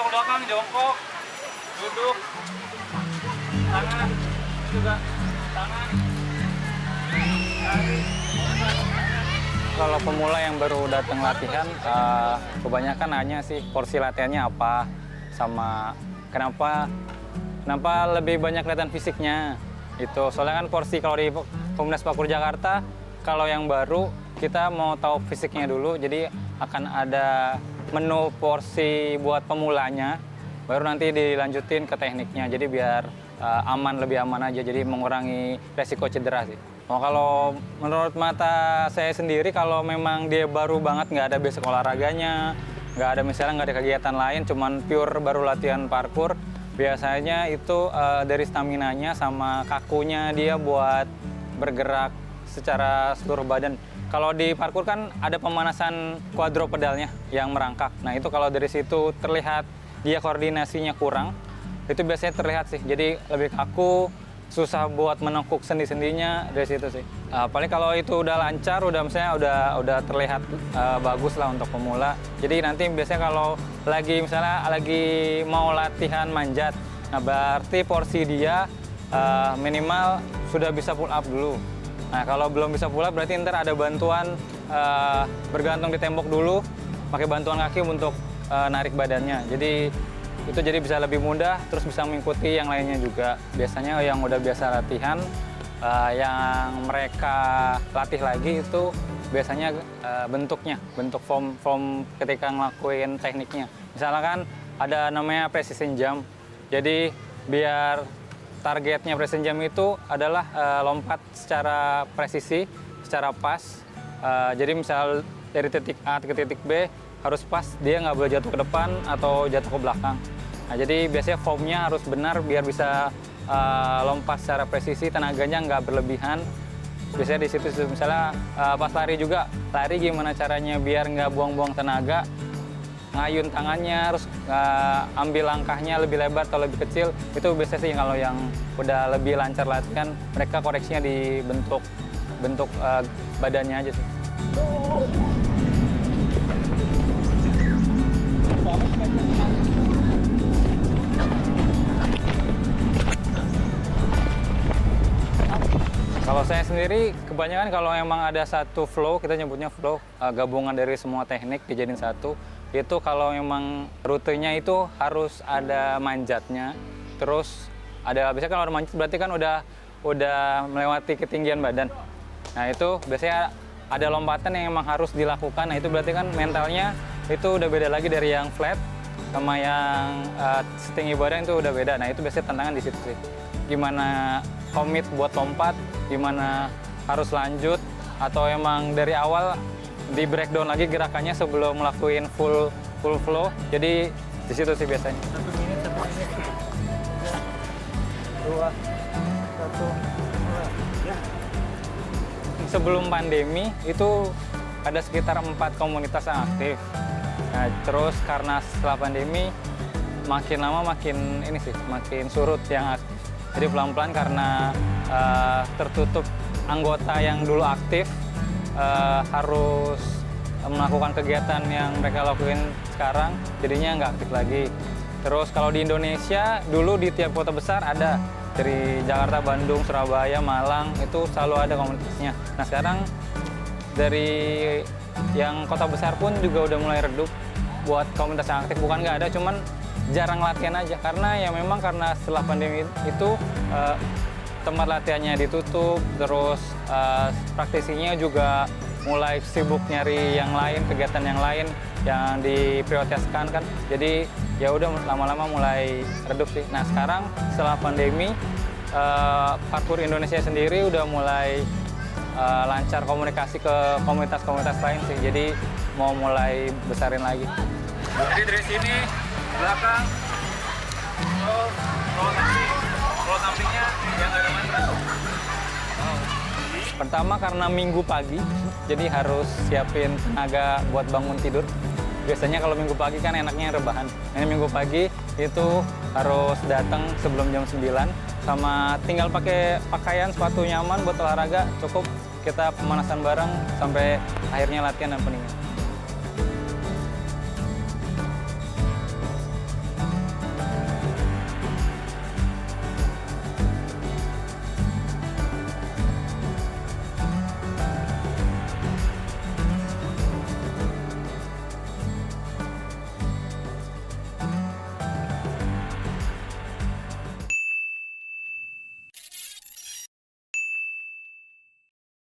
ke belakang, jongkok, duduk, tangan, ini juga tangan, kaki. Kalau pemula yang baru datang latihan, kebanyakan nanya sih porsi latihannya apa, sama kenapa lebih banyak kelihatan fisiknya. Itu soalnya kan porsi kalau di Komunitas Parkour Jakarta, kalau yang baru kita mau tahu fisiknya dulu, jadi akan ada menu porsi buat pemulanya, baru nanti dilanjutin ke tekniknya. Jadi biar lebih aman aja, jadi mengurangi resiko cedera sih. Oh, kalau menurut mata saya sendiri, kalau memang dia baru banget, nggak ada basic olahraganya, nggak ada kegiatan lain, cuman pure baru latihan parkour, biasanya itu dari staminanya sama kakunya dia buat bergerak secara seluruh badan. Kalau di parkour kan ada pemanasan quadrupedalnya yang merangkak. Nah itu kalau dari situ terlihat dia koordinasinya kurang, itu biasanya terlihat sih. Jadi lebih kaku, susah buat menekuk sendi-sendinya dari situ sih. Paling kalau itu udah lancar, udah terlihat bagus lah untuk pemula. Jadi nanti biasanya kalau lagi mau latihan manjat, nah berarti porsi dia minimal sudah bisa pull up dulu. Nah kalau belum bisa pull up berarti ntar ada bantuan bergantung di tembok dulu, pakai bantuan kaki untuk narik badannya. Jadi bisa lebih mudah, terus bisa mengikuti yang lainnya juga. Biasanya yang udah biasa latihan, yang mereka latih lagi itu biasanya bentuk form ketika ngelakuin tekniknya. Misalkan ada namanya precision jump. Jadi biar targetnya precision jump itu adalah lompat secara presisi, secara pas. Jadi misal dari titik A ke titik B, harus pas, dia nggak boleh jatuh ke depan atau jatuh ke belakang. Nah, jadi biasanya formnya harus benar biar bisa lompat secara presisi, tenaganya nggak berlebihan. Biasanya di situ misalnya pas lari juga, lari gimana caranya biar nggak buang-buang tenaga, ngayun tangannya, harus ambil langkahnya lebih lebar atau lebih kecil. Itu biasanya sih kalau yang udah lebih lancar latihan, mereka koreksinya di bentuk badannya aja sih. Kalau saya sendiri, kebanyakan kalau emang ada satu flow, kita nyebutnya flow, gabungan dari semua teknik dijadiin satu. Itu kalau memang rutenya itu harus ada manjatnya, terus biasanya kalau ada manjat berarti kan udah melewati ketinggian badan. Nah itu biasanya ada lompatan yang emang harus dilakukan. Nah itu berarti kan mentalnya itu udah beda lagi dari yang flat sama yang setinggi badan, itu udah beda. Nah itu biasanya tantangan di situ sih. Gimana komit buat lompat, gimana harus lanjut, atau emang dari awal di breakdown lagi gerakannya sebelum ngelakuin full flow. Jadi di situ sih biasanya. 1 menit, 2, 1, ya. Sebelum pandemi itu ada sekitar 4 komunitas yang aktif. Nah, terus karena setelah pandemi makin lama makin surut yang aktif. Jadi pelan-pelan karena tertutup anggota yang dulu aktif, harus melakukan kegiatan yang mereka lakuin sekarang, jadinya nggak aktif lagi. Terus kalau di Indonesia, dulu di tiap kota besar ada, dari Jakarta, Bandung, Surabaya, Malang, itu selalu ada komunitasnya. Nah sekarang dari yang kota besar pun juga udah mulai redup buat komunitas yang aktif. Bukan nggak ada, cuman jarang latihan aja. Karena ya memang karena setelah pandemi itu tempat latihannya ditutup, terus praktisinya juga mulai sibuk nyari yang lain, kegiatan yang lain yang diprioritaskan kan. Jadi ya udah lama-lama mulai redup sih. Nah sekarang setelah pandemi, Parkour Indonesia sendiri udah mulai lancar komunikasi ke komunitas-komunitas lain sih. Jadi mau mulai besarin lagi. Jadi dari sini belakang, roll sampingnya yang nggak ada mantra. Pertama karena minggu pagi, jadi harus siapin tenaga buat bangun tidur. Biasanya kalau minggu pagi kan enaknya rebahan. Ini minggu pagi itu harus datang sebelum jam 9, sama tinggal pakai pakaian sepatu nyaman buat olahraga, cukup kita pemanasan bareng sampai akhirnya latihan dan pendinginan.